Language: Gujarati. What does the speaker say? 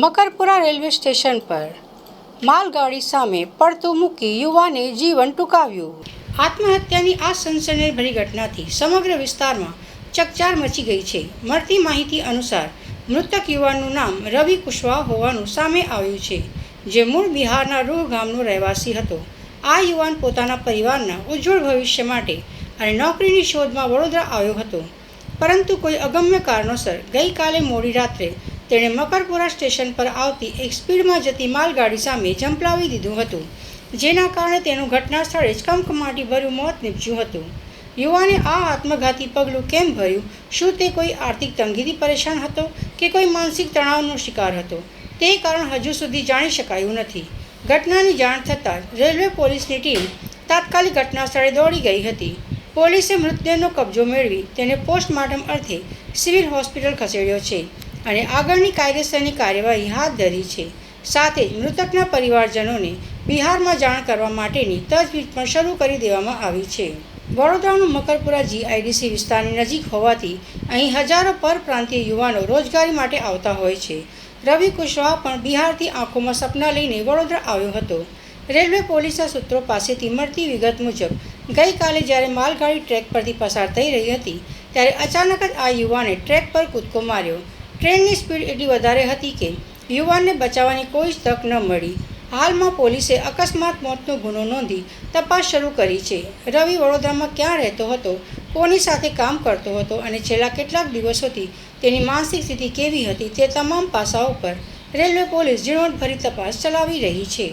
મકરપુરા રેલવે સ્ટેશન પર માલગાડી સામે પડતું મૂકી યુવાને જીવન ટૂંકાવ્યું. આત્મહત્યાની આ સનસનીભરી ઘટનાથી સમગ્ર વિસ્તારમાં ચકચાર મચી ગઈ છે. મળતી માહિતી અનુસાર મૃતક યુવાનનું નામ રવિ કુશવાહા હોવાનું સામે આવ્યું છે, જે મૂળ બિહારના રૂહ ગામનો રહેવાસી હતો. આ યુવાન પોતાના પરિવારના ઉજ્જવળ ભવિષ્ય માટે અને નોકરીની શોધમાં વડોદરા આવ્યો હતો, પરંતુ કોઈ અગમ્ય કારણોસર ગઈકાલે મોડી રાત્રે તેણે મકરપુરા સ્ટેશન પર આવતી એક સ્પીડમાં જતી માલગાડી સામે ઝંપલાવી દીધું હતું, જેના કારણે તેનું ઘટના સ્થળે જ કમકમાટીભર્યું મોત નીપજ્યું હતું. યુવાને આ આત્મઘાતી પગલું કેમ ભર્યું? શું તે કોઈ આર્થિક તંગીથી પરેશાન હતો કે કોઈ માનસિક તણાવનો શિકાર હતો? તે કારણ હજુ સુધી જાણી શકાયું નથી. ઘટનાની જાણ થતાં જ રેલવે પોલીસની ટીમ તાત્કાલિક ઘટના સ્થળે દોડી ગઈ હતી. પોલીસે મૃતદેહનો કબજો મેળવી તેને પોસ્ટમોર્ટમ અર્થે સિવિલ હોસ્પિટલ ખસેડ્યો છે અને આગળની કાયદેસરની કાર્યવાહી હાથ ધરી છે. સાથે જ મૃતકના પરિવારજનોને બિહારમાં જાણ કરવા માટેની તજવીજ પણ શરૂ કરી દેવામાં આવી છે. વડોદરાનું મકરપુરા જીઆઈડીસી વિસ્તારની નજીક હોવાથી અહીં હજારો પરપ્રાંતીય યુવાનો રોજગારી માટે આવતા હોય છે. રવિ કુશવાહા પણ બિહારથી આંખોમાં સપના લઈને વડોદરા આવ્યો હતો. રેલવે પોલીસના સૂત્રો પાસેથી મળતી વિગત મુજબ ગઈકાલે જ્યારે માલગાડી ટ્રેક પરથી પસાર થઈ રહી હતી, ત્યારે અચાનક જ આ યુવાને ટ્રેક પર કૂદકો માર્યો. ટ્રેનની સ્પીડ એટલી વધારે હતી કે યુવાનને બચાવવાની કોઈ જ તક ન મળી. હાલમાં પોલીસે અકસ્માત મોતનો ગુનો નોંધી તપાસ શરૂ કરી છે. રવિ વડોદરામાં ક્યાં રહેતો હતો, કોની સાથે કામ કરતો હતો અને છેલ્લા કેટલાક દિવસોથી તેની માનસિક સ્થિતિ કેવી હતી, તે તમામ પાસાઓ પર રેલવે પોલીસ ઝીણવટભરી તપાસ ચલાવી રહી છે.